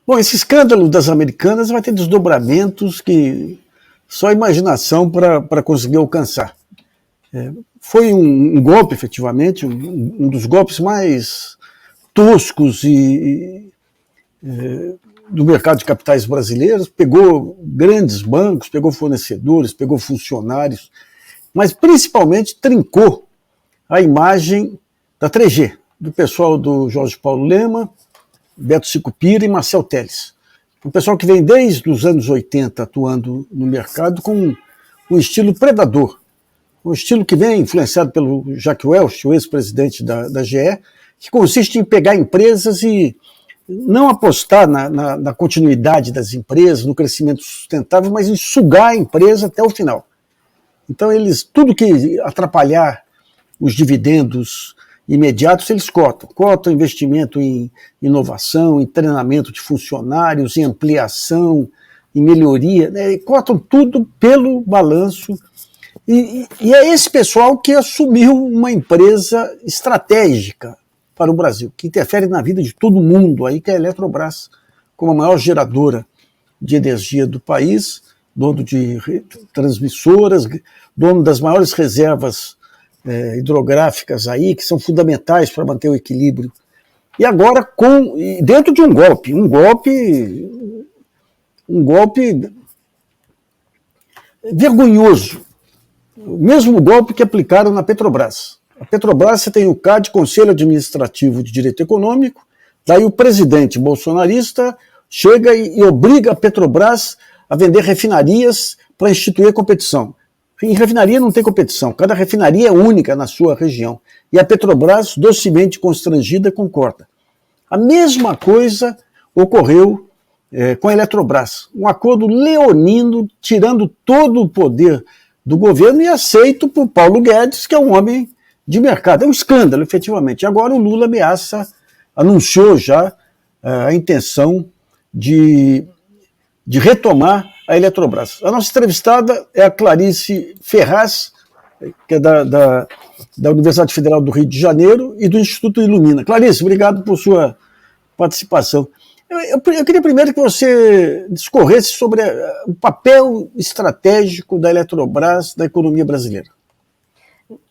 Bom, esse escândalo das Americanas vai ter desdobramentos que só a imaginação para conseguir alcançar. Foi um golpe, efetivamente, um dos golpes mais toscos do mercado de capitais brasileiros. Pegou grandes bancos, pegou fornecedores, pegou funcionários, mas principalmente trincou a imagem da 3G, do pessoal do Jorge Paulo Lema, Beto Sicupira e Marcel Telles. Um pessoal que vem desde os anos 80 atuando no mercado com um estilo predador, um estilo que vem influenciado pelo Jack Welch, o ex-presidente da GE, que consiste em pegar empresas e não apostar na continuidade das empresas, no crescimento sustentável, mas em sugar a empresa até o final. Então, tudo que atrapalhar os dividendos imediatos, eles cotam investimento em inovação, em treinamento de funcionários, em ampliação, em melhoria, né? Cotam tudo pelo balanço. E é esse pessoal que assumiu uma empresa estratégica para o Brasil, que interfere na vida de todo mundo, aí, que é a Eletrobras, como a maior geradora de energia do país, dono de transmissoras, dono das maiores reservas hidrográficas aí, que são fundamentais para manter o equilíbrio. E agora, dentro de um golpe vergonhoso, o mesmo golpe que aplicaram na Petrobras. A Petrobras, você tem o CAD, Conselho Administrativo de Direito Econômico, daí o presidente bolsonarista chega e obriga a Petrobras a vender refinarias para instituir a competição. Em refinaria não tem competição, cada refinaria é única na sua região. E a Petrobras, docemente constrangida, concorda. A mesma coisa ocorreu com a Eletrobras. Um acordo leonino, tirando todo o poder do governo e aceito por Paulo Guedes, que é um homem de mercado. É um escândalo, efetivamente. Agora o Lula anunciou já a intenção de retomar a Eletrobras. A nossa entrevistada é a Clarice Ferraz, que é da Universidade Federal do Rio de Janeiro e do Instituto Ilumina. Clarice, obrigado por sua participação. Eu queria primeiro que você discorresse sobre o papel estratégico da Eletrobras na economia brasileira.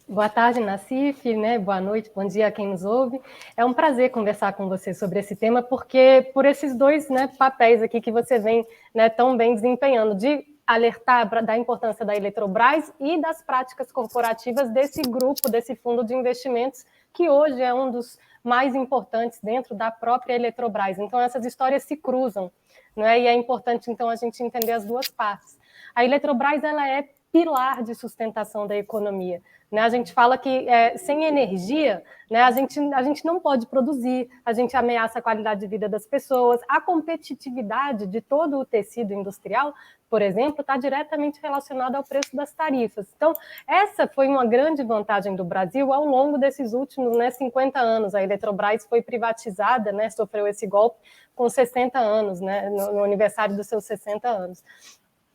Boa tarde, Nassif, né? Boa noite, bom dia a quem nos ouve. É um prazer conversar com você sobre esse tema, porque por esses dois, né, papéis aqui que você vem, né, tão bem desempenhando, de alertar da importância da Eletrobras e das práticas corporativas desse grupo, desse fundo de investimentos, que hoje é um dos mais importantes dentro da própria Eletrobras. Então, essas histórias se cruzam, né? E é importante, então, a gente entender as duas partes. A Eletrobras, ela é pilar de sustentação da economia. Né? A gente fala que sem energia, né, a gente não pode produzir, a gente ameaça a qualidade de vida das pessoas, a competitividade de todo o tecido industrial, por exemplo, está diretamente relacionada ao preço das tarifas. Então, essa foi uma grande vantagem do Brasil ao longo desses últimos 50 anos. A Eletrobras foi privatizada, né, sofreu esse golpe com 60 anos, né, no aniversário dos seus 60 anos.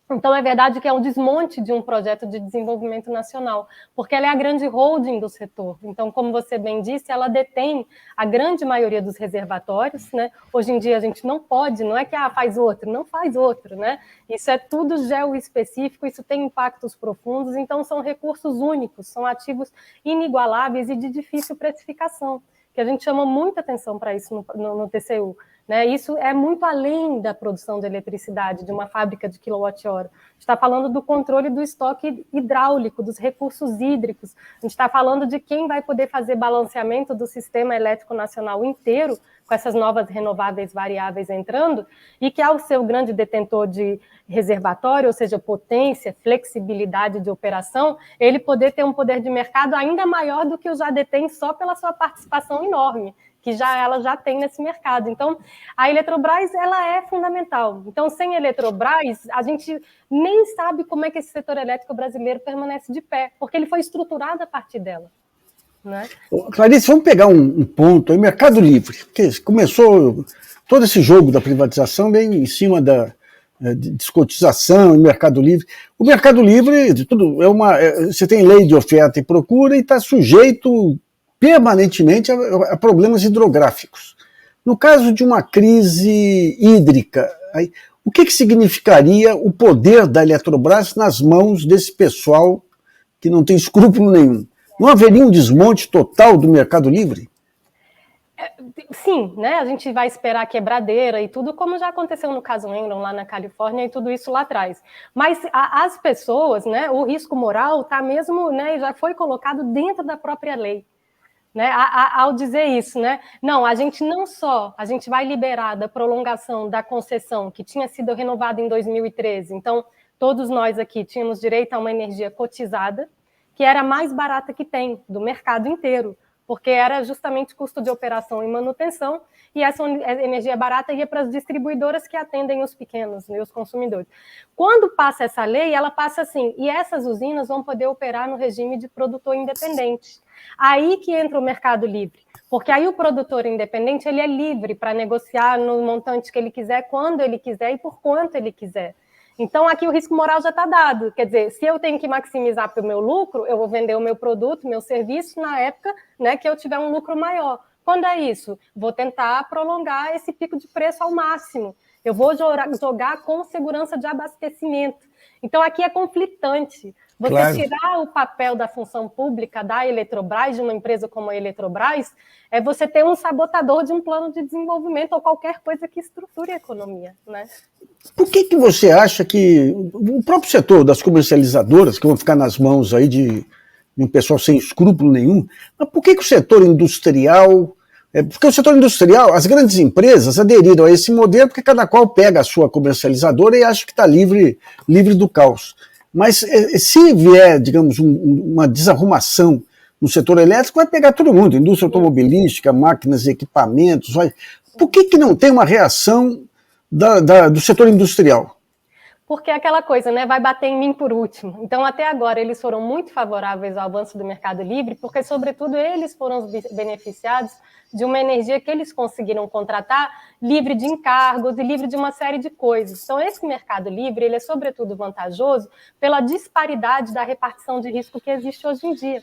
Então, é verdade que é um desmonte de um projeto de desenvolvimento nacional, porque ela é a grande holding do setor. Então, como você bem disse, ela detém a grande maioria dos reservatórios, né? Hoje em dia, a gente não pode, não é que faz outro, não faz outro, né? Isso é tudo geoespecífico, isso tem impactos profundos, então são recursos únicos, são ativos inigualáveis e de difícil precificação, que a gente chama muita atenção para isso no TCU. Né? Isso é muito além da produção de eletricidade, de uma fábrica de quilowatt-hora. A gente está falando do controle do estoque hidráulico, dos recursos hídricos. A gente está falando de quem vai poder fazer balanceamento do sistema elétrico nacional inteiro, com essas novas renováveis variáveis entrando, e que ao ser o grande detentor de reservatório, ou seja, potência, flexibilidade de operação, ele poder ter um poder de mercado ainda maior do que o já detém só pela sua participação enorme, que ela já tem nesse mercado. Então, a Eletrobras, ela é fundamental. Então, sem a Eletrobras, a gente nem sabe como é que esse setor elétrico brasileiro permanece de pé, porque ele foi estruturado a partir dela. Né? Clarice, vamos pegar um ponto aí, Mercado Livre, que começou todo esse jogo da privatização bem em cima da descotização em Mercado Livre. O Mercado Livre, você tem lei de oferta e procura e está sujeito permanentemente a problemas hidrográficos. No caso de uma crise hídrica, o que significaria o poder da Eletrobras nas mãos desse pessoal que não tem escrúpulo nenhum? Não haveria um desmonte total do Mercado Livre? Sim, né? A gente vai esperar a quebradeira e tudo, como já aconteceu no caso Enron lá na Califórnia e tudo isso lá atrás. Mas as pessoas, né? O risco moral está mesmo, né? Já foi colocado dentro da própria lei, né? Ao dizer isso, né? Não, a gente vai liberar da prolongação da concessão que tinha sido renovada em 2013. Então, todos nós aqui tínhamos direito a uma energia cotizada, que era a mais barata que tem do mercado inteiro, porque era justamente custo de operação e manutenção, e essa energia barata ia para as distribuidoras que atendem os pequenos, né, os consumidores. Quando passa essa lei, ela passa assim, e essas usinas vão poder operar no regime de produtor independente. Aí que entra o Mercado Livre, porque aí o produtor independente ele é livre para negociar no montante que ele quiser, quando ele quiser e por quanto ele quiser. Então, aqui o risco moral já está dado. Quer dizer, se eu tenho que maximizar para o meu lucro, eu vou vender o meu produto, meu serviço, na época, né, que eu tiver um lucro maior. Quando é isso? Vou tentar prolongar esse pico de preço ao máximo. Eu vou jogar com segurança de abastecimento. Então, aqui é conflitante. Você tirar o papel da função pública da Eletrobras, de uma empresa como a Eletrobras, é você ter um sabotador de um plano de desenvolvimento ou qualquer coisa que estruture a economia, né? Por que você acha que o próprio setor das comercializadoras, que vão ficar nas mãos aí de um pessoal sem escrúpulo nenhum, mas por que o setor industrial... Porque o setor industrial, as grandes empresas aderiram a esse modelo porque cada qual pega a sua comercializadora e acha que está livre do caos. Mas se vier, digamos, uma desarrumação no setor elétrico, vai pegar todo mundo, indústria automobilística, máquinas e equipamentos. Por que não tem uma reação do setor industrial? Porque é aquela coisa, né, vai bater em mim por último. Então, até agora, eles foram muito favoráveis ao avanço do Mercado Livre, porque, sobretudo, eles foram os beneficiados de uma energia que eles conseguiram contratar livre de encargos e livre de uma série de coisas. Então, esse Mercado Livre, ele é, sobretudo, vantajoso pela disparidade da repartição de risco que existe hoje em dia.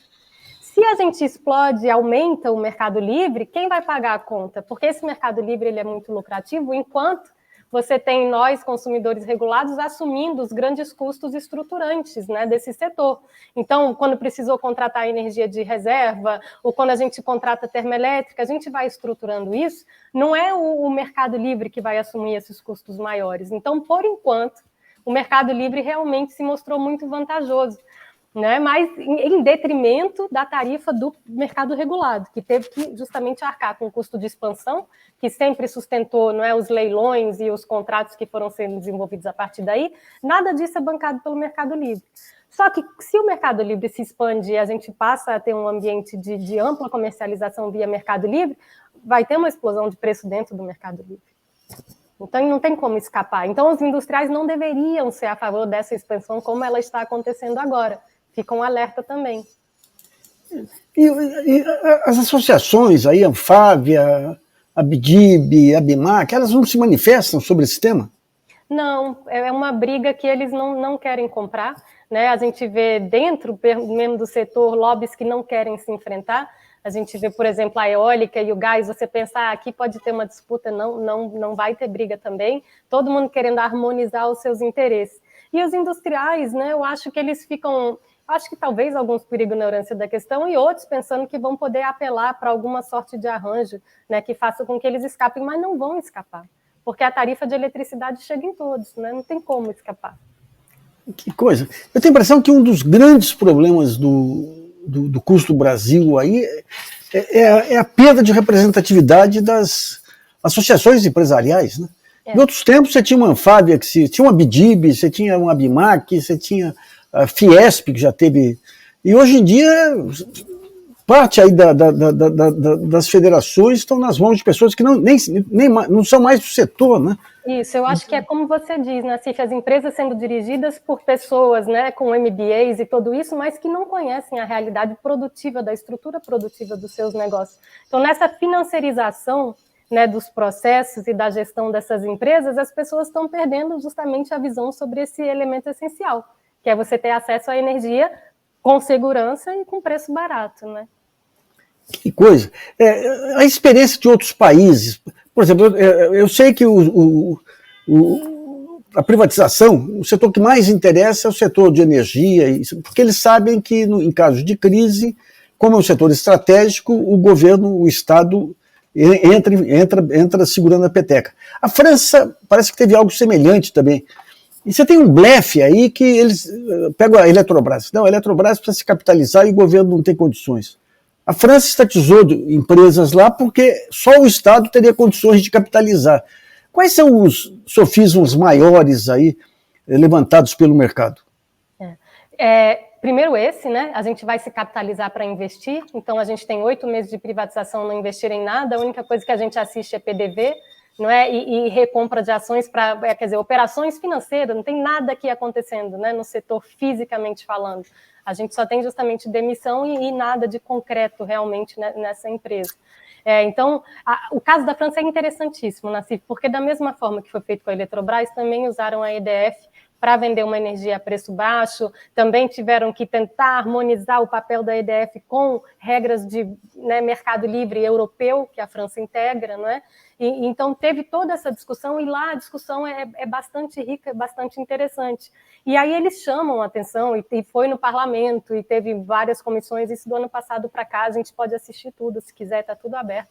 Se a gente explode e aumenta o Mercado Livre, quem vai pagar a conta? Porque esse Mercado Livre ele é muito lucrativo, enquanto você tem nós, consumidores regulados, assumindo os grandes custos estruturantes, né, desse setor. Então, quando precisou contratar energia de reserva, ou quando a gente contrata termoelétrica, a gente vai estruturando isso, não é o Mercado Livre que vai assumir esses custos maiores. Então, por enquanto, o Mercado Livre realmente se mostrou muito vantajoso, né, mas em detrimento da tarifa do mercado regulado, que teve que justamente arcar com o custo de expansão, que sempre sustentou, não é, os leilões e os contratos que foram sendo desenvolvidos a partir daí. Nada disso é bancado pelo Mercado Livre. Só que se o Mercado Livre se expande e a gente passa a ter um ambiente de ampla comercialização via Mercado Livre, vai ter uma explosão de preço dentro do Mercado Livre. Então, não tem como escapar. Então, os industriais não deveriam ser a favor dessa expansão como ela está acontecendo agora. Fica um alerta também. E as associações aí, a Anfávia, a BDIB, a BIMAC, elas não se manifestam sobre esse tema? Não, é uma briga que eles não querem comprar, né? A gente vê dentro mesmo do setor lobbies que não querem se enfrentar. A gente vê, por exemplo, a eólica e o gás, você pensa, aqui pode ter uma disputa, não vai ter briga também, todo mundo querendo harmonizar os seus interesses. E os industriais, né, eu acho que eles ficam... Acho que talvez alguns por ignorância da questão e outros pensando que vão poder apelar para alguma sorte de arranjo, né, que faça com que eles escapem, mas não vão escapar, porque a tarifa de eletricidade chega em todos, né, não tem como escapar. Que coisa. Eu tenho a impressão que um dos grandes problemas do custo do Brasil aí é a perda de representatividade das associações empresariais, né? Em outros tempos você tinha uma Anfávia, tinha uma BDIB, você tinha uma BIMAC, você tinha a Fiesp, que já teve... E hoje em dia, parte aí das federações estão nas mãos de pessoas que não são mais do setor, né? Isso, eu acho que é como você diz, Nassif, as empresas sendo dirigidas por pessoas, né, com MBAs e tudo isso, mas que não conhecem a realidade produtiva, da estrutura produtiva dos seus negócios. Então, nessa financiarização, né, dos processos e da gestão dessas empresas, as pessoas estão perdendo justamente a visão sobre esse elemento essencial, que é você ter acesso à energia com segurança e com preço barato, né? Que coisa. A experiência de outros países, Por exemplo, eu sei que a privatização, o setor que mais interessa é o setor de energia, porque eles sabem que, em caso de crise, como é um setor estratégico, o governo, o Estado, entra segurando a peteca. A França parece que teve algo semelhante também. E você tem um blefe aí que eles pegam a Eletrobras. Não, a Eletrobras precisa se capitalizar e o governo não tem condições. A França estatizou empresas lá porque só o Estado teria condições de capitalizar. Quais são os sofismas maiores aí levantados pelo mercado? Primeiro esse, né? A gente vai se capitalizar para investir, então a gente tem 8 meses de privatização, não investir em nada, a única coisa que a gente assiste é PDV, não é? E recompra de ações para, quer dizer, operações financeiras, não tem nada aqui acontecendo, né? No setor fisicamente falando. A gente só tem justamente demissão e nada de concreto realmente nessa empresa. Então, o caso da França é interessantíssimo, Nassif, porque da mesma forma que foi feito com a Eletrobras, também usaram a EDF para vender uma energia a preço baixo, também tiveram que tentar harmonizar o papel da EDF com regras de mercado livre europeu, que a França integra, não é? Então, teve toda essa discussão, e lá a discussão é bastante rica, bastante interessante. E aí eles chamam a atenção, e foi no parlamento, e teve várias comissões, isso do ano passado para cá, a gente pode assistir tudo, se quiser, está tudo aberto.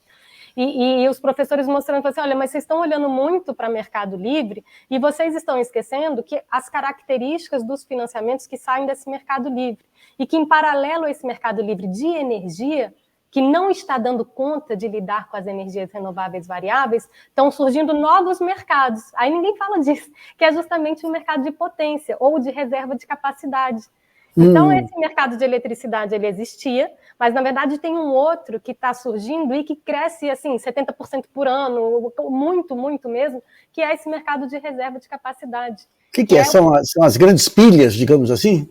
E os professores mostrando assim, olha, mas vocês estão olhando muito para o mercado livre e vocês estão esquecendo que as características dos financiamentos que saem desse mercado livre e que, em paralelo a esse mercado livre de energia, que não está dando conta de lidar com as energias renováveis variáveis, estão surgindo novos mercados. Aí ninguém fala disso, que é justamente o mercado de potência ou de reserva de capacidade. Então, esse mercado de eletricidade, ele existia, mas, na verdade, tem um outro que está surgindo e que cresce, assim, 70% por ano, muito, muito mesmo, que é esse mercado de reserva de capacidade. O que é? São as grandes pilhas, digamos assim?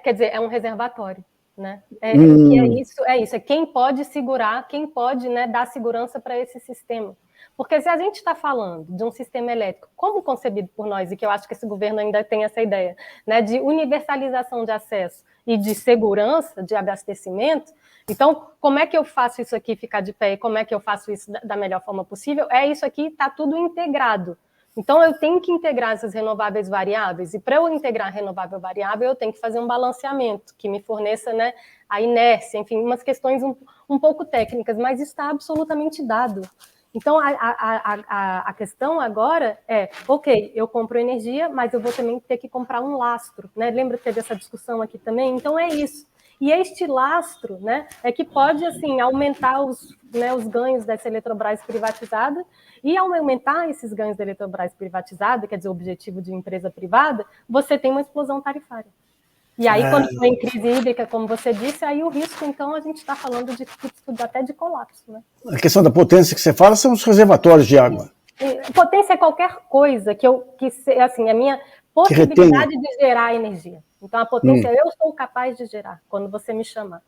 Quer dizer, é um reservatório, né? É isso, é quem pode segurar, quem pode, né, dar segurança para esse sistema. Porque se a gente está falando de um sistema elétrico como concebido por nós, e que eu acho que esse governo ainda tem essa ideia, né, de universalização de acesso e de segurança de abastecimento, então, como é que eu faço isso aqui ficar de pé e como é que eu faço isso da melhor forma possível? Isso aqui está tudo integrado. Então, eu tenho que integrar essas renováveis variáveis, e para eu integrar renovável variável, eu tenho que fazer um balanceamento que me forneça, né, a inércia, enfim, umas questões um pouco técnicas, mas está absolutamente dado. Então, a questão agora ok, eu compro energia, mas eu vou também ter que comprar um lastro, né? Lembra que teve essa discussão aqui também? Então, é isso. E este lastro, né, é que pode, assim, aumentar os ganhos dessa Eletrobras privatizada, e ao aumentar esses ganhos da Eletrobras privatizada, quer dizer, o objetivo de empresa privada, você tem uma explosão tarifária. E aí, quando foi em crise hídrica, como você disse, aí o risco, então, a gente está falando de até de colapso, né? A questão da potência que você fala são os reservatórios de água. Potência é qualquer coisa que assim, a minha possibilidade de gerar energia. Então, a potência eu sou capaz de gerar, quando você me chamar.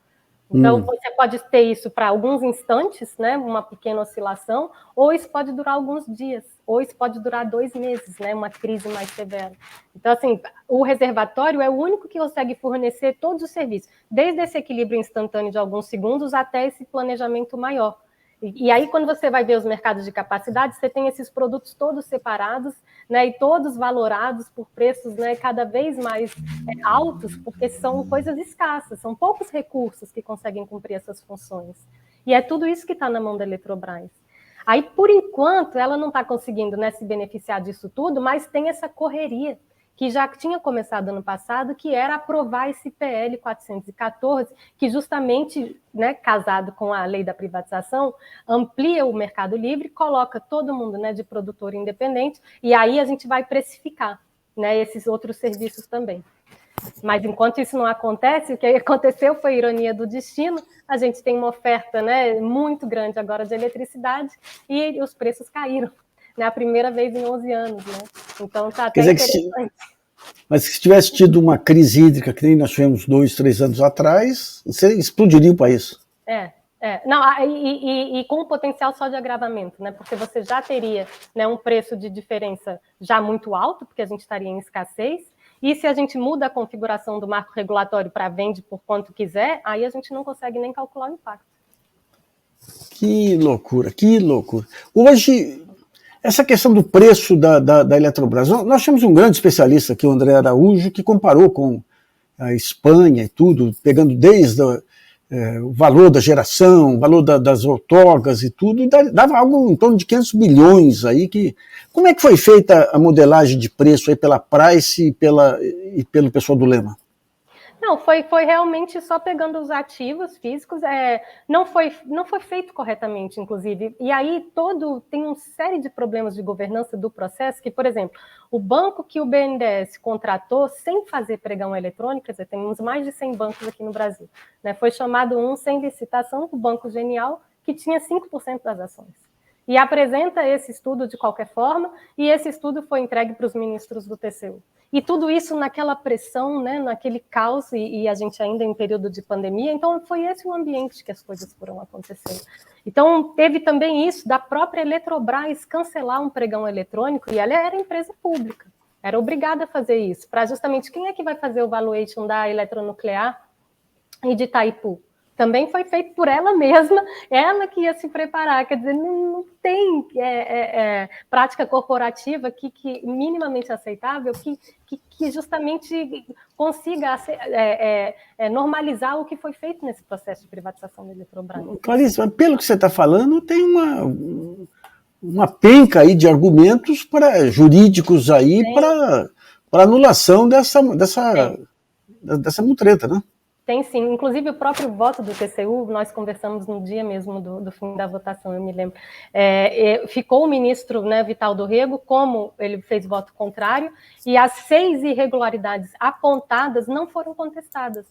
Então, você pode ter isso para alguns instantes, né, uma pequena oscilação, ou isso pode durar alguns dias, ou isso pode durar 2 meses, né, uma crise mais severa. Então, assim, o reservatório é o único que consegue fornecer todos os serviços, desde esse equilíbrio instantâneo de alguns segundos até esse planejamento maior. E aí, quando você vai ver os mercados de capacidade, você tem esses produtos todos separados, né, e todos valorados por preços, né, cada vez mais altos, porque são coisas escassas, são poucos recursos que conseguem cumprir essas funções. E é tudo isso que está na mão da Eletrobras. Aí, por enquanto, ela não está conseguindo, né, se beneficiar disso tudo, mas tem essa correria que já tinha começado ano passado, que era aprovar esse PL 414, que justamente, né, casado com a lei da privatização, amplia o mercado livre, coloca todo mundo, né, de produtor independente, e aí a gente vai precificar, né, esses outros serviços também. Mas enquanto isso não acontece, o que aconteceu foi ironia do destino, a gente tem uma oferta, né, muito grande agora de eletricidade e os preços caíram. Né, a primeira vez em 11 anos, né? Então tá até interessante. Mas se tivesse tido uma crise hídrica que nem nós tivemos 2, 3 anos atrás, você explodiria o país. Não, e com um potencial só de agravamento, né? Porque você já teria, né, um preço de diferença já muito alto, porque a gente estaria em escassez, e se a gente muda a configuração do marco regulatório para vende por quanto quiser, aí a gente não consegue nem calcular o impacto. Que loucura, que loucura. Hoje, essa questão do preço da Eletrobras, nós temos um grande especialista aqui, o André Araújo, que comparou com a Espanha e tudo, pegando desde o valor da geração, o valor das outorgas e tudo, e dava algo em torno de 500 bilhões aí. Como é que foi feita a modelagem de preço aí pela Price e pelo pessoal do Lema? Não, foi realmente só pegando os ativos físicos, não foi feito corretamente, inclusive. E aí tem uma série de problemas de governança do processo, que, por exemplo, o banco que o BNDES contratou sem fazer pregão eletrônico, quer dizer, temos mais de 100 bancos aqui no Brasil, né? Foi chamado sem licitação, o Banco Genial, que tinha 5% das ações. E apresenta esse estudo de qualquer forma, e esse estudo foi entregue para os ministros do TCU. E tudo isso naquela pressão, né, naquele caos, e a gente ainda em período de pandemia, então foi esse o ambiente que as coisas foram acontecendo. Então teve também isso da própria Eletrobras cancelar um pregão eletrônico, e ela era empresa pública, era obrigada a fazer isso, para justamente quem é que vai fazer o valuation da eletronuclear e de Itaipu? Também foi feito por ela mesma, ela que ia se preparar, quer dizer, não tem prática corporativa que minimamente aceitável, que justamente consiga normalizar o que foi feito nesse processo de privatização da Eletrobras. Clarice, pelo que você está falando, tem uma penca aí de argumentos jurídicos aí para anulação dessa mutreta, né? Tem sim, inclusive o próprio voto do TCU, nós conversamos no dia mesmo do fim da votação, eu me lembro. Ficou o ministro, né, Vital do Rego, como ele fez voto contrário, e as 6 irregularidades apontadas não foram contestadas.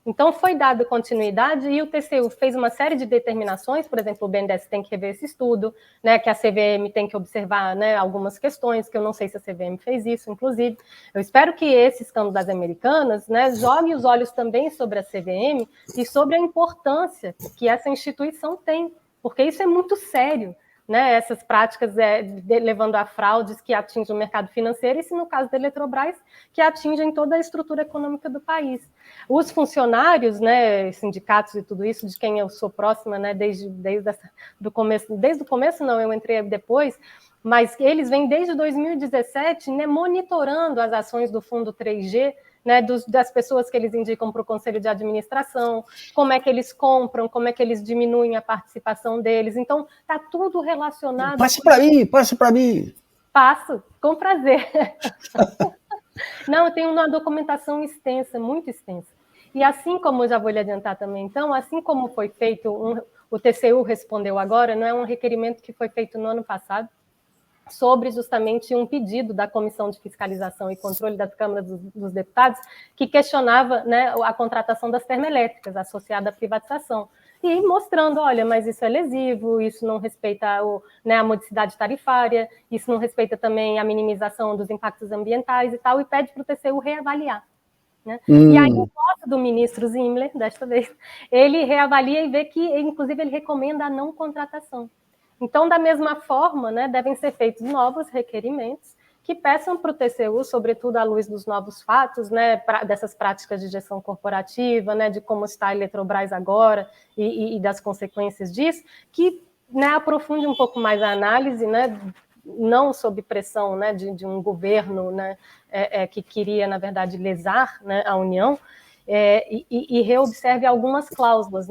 Então foi dada continuidade e o TCU fez uma série de determinações, por exemplo, o BNDES tem que rever esse estudo, né, que a CVM tem que observar, né, algumas questões, que eu não sei se a CVM fez isso, inclusive. Eu espero que esse escândalo das Americanas, né, jogue os olhos também sobre a CVM e sobre a importância que essa instituição tem, porque isso é muito sério. Né, essas práticas levando a fraudes que atingem o mercado financeiro, e se no caso da Eletrobras, que atingem toda a estrutura econômica do país. Os funcionários, né, sindicatos e tudo isso, de quem eu sou próxima, né, desde o começo não, eu entrei depois, mas eles vêm desde 2017, né, monitorando as ações do Fundo 3G, né, das pessoas que eles indicam para o Conselho de Administração, como é que eles compram, como é que eles diminuem a participação deles. Então, está tudo relacionado... Passe para mim. Passo, com prazer. Não, tem uma documentação extensa, muito extensa. E assim como, já vou lhe adiantar também, então, assim como foi feito, o TCU respondeu agora, não é um requerimento que foi feito no ano passado, sobre justamente um pedido da Comissão de Fiscalização e Controle das Câmaras dos Deputados, que questionava, né, a contratação das termoelétricas associada à privatização, e mostrando, olha, mas isso é lesivo, isso não respeita a modicidade tarifária, isso não respeita também a minimização dos impactos ambientais e tal, e pede para o TCU reavaliar. Né? E aí o voto do ministro Zimmer, desta vez, ele reavalia e vê que, inclusive, ele recomenda a não contratação. Então, da mesma forma, né, devem ser feitos novos requerimentos que peçam para o TCU, sobretudo à luz dos novos fatos, né, dessas práticas de gestão corporativa, né, de como está a Eletrobras agora e das consequências disso, que, né, aprofunde um pouco mais a análise, né, não sob pressão, né, de um governo, né, que queria, na verdade, lesar, né, a União, e reobserve algumas cláusulas.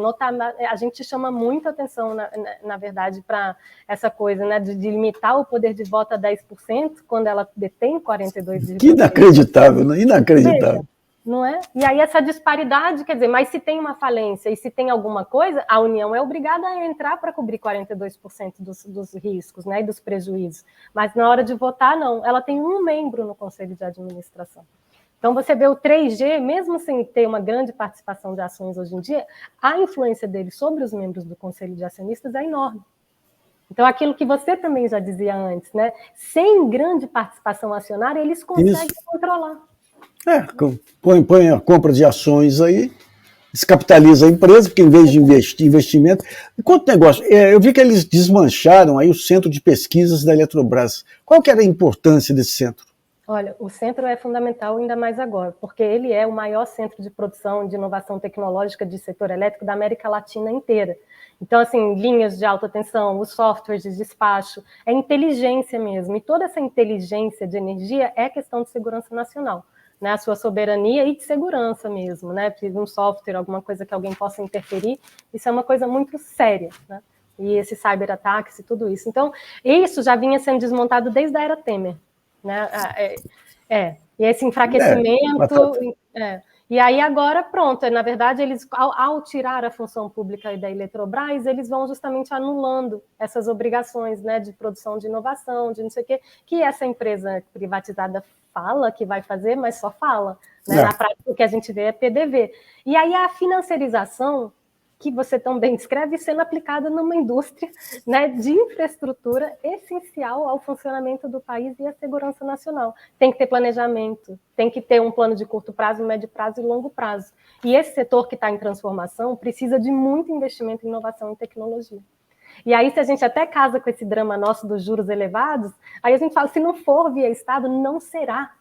A gente chama muita atenção, na verdade, para essa coisa, né, de limitar o poder de voto a 10%, quando ela detém 42%. Que inacreditável, né? Inacreditável. Veja, não é? E aí essa disparidade, quer dizer, mas se tem uma falência e se tem alguma coisa, a União é obrigada a entrar para cobrir 42% dos riscos, né, e dos prejuízos. Mas na hora de votar, não. Ela tem um membro no Conselho de Administração. Então, você vê o 3G, mesmo sem ter uma grande participação de ações hoje em dia, a influência dele sobre os membros do Conselho de Acionistas é enorme. Então, aquilo que você também já dizia antes, né? Sem grande participação acionária, eles conseguem controlar. Põe a compra de ações aí, descapitaliza a empresa, porque em vez de investimento... Enquanto negócio, eu vi que eles desmancharam aí o Centro de Pesquisas da Eletrobras. Qual que era a importância desse centro? Olha, o centro é fundamental ainda mais agora, porque ele é o maior centro de produção de inovação tecnológica de setor elétrico da América Latina inteira. Então, assim, linhas de alta tensão, os softwares de despacho, é inteligência mesmo. E toda essa inteligência de energia é questão de segurança nacional, né? A sua soberania e de segurança mesmo, né? Precisa de um software, alguma coisa que alguém possa interferir, isso é uma coisa muito séria, né? E esses cyberataques e tudo isso. Então, isso já vinha sendo desmontado desde a era Temer. Né? E esse enfraquecimento. E aí agora, pronto, na verdade, eles, ao tirar a função pública da Eletrobras, eles vão justamente anulando essas obrigações, né, de produção de inovação, de não sei o quê, que essa empresa privatizada fala que vai fazer, mas só fala. Né? Na prática, o que a gente vê é PDV. E aí a financiarização, que você também descreve, sendo aplicada numa indústria, né, de infraestrutura essencial ao funcionamento do país e à segurança nacional. Tem que ter planejamento, tem que ter um plano de curto prazo, médio prazo e longo prazo. E esse setor que está em transformação precisa de muito investimento em inovação e tecnologia. E aí, se a gente até casa com esse drama nosso dos juros elevados, aí a gente fala, se não for via Estado, não será.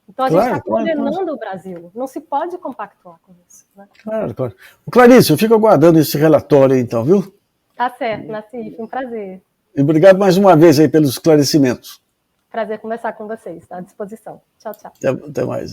Então, a gente está condenando o Brasil. Não se pode compactuar com isso. Né? Claro. Clarice, eu fico aguardando esse relatório, então, viu? Tá certo, Nassif, um prazer. E obrigado mais uma vez aí pelos esclarecimentos. Prazer conversar com vocês, à disposição. Tchau, tchau. Até mais.